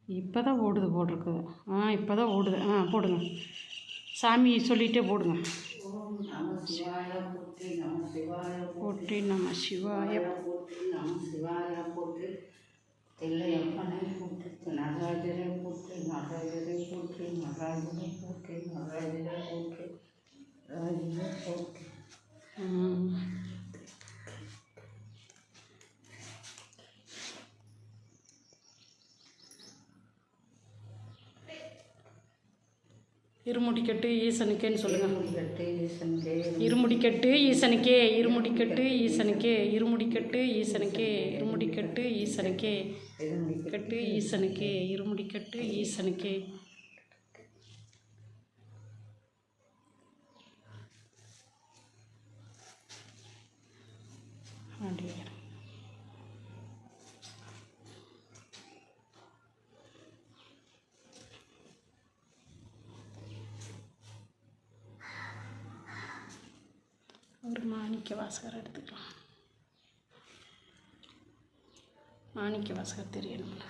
இப்போ தான் ஓடுது போட்டிருக்குது. இப்போ தான் ஓடுது. போடுங்க. சாமி சொல்லிகிட்டே போடுங்க. போற்றி நம சிவாய போற்றி நம சிவாய போற்றி தில்லையப்பனை போற்றி நடராஜரை போற்றி நடராஜரை போற்றி நடராஜரை போற்றி நடராஜரை போற்றி நடராஜரை போற்றி. இருமுடிக்கட்டு ஈசனுக்கேன்னு சொல்லுங்கள். இருமுடிக்கட்டு ஈசனுக்கே, இருமுடிக்கட்டு ஈசனுக்கே, இருமுடிக்கட்டு ஈசனுக்கே, இருமுடிக்கட்டு ஈசனுக்கே, இருமுடிக்கட்டு ஈசனுக்கே, கட்டு ஈசனுக்கே, இருமுடிக்கட்டு ஈசனுக்கே. அப்படியே ஒரு மாணிக்க வாசகர் எடுத்துக்கலாம். மாணிக்க வாசகர் தெரியணும்ல.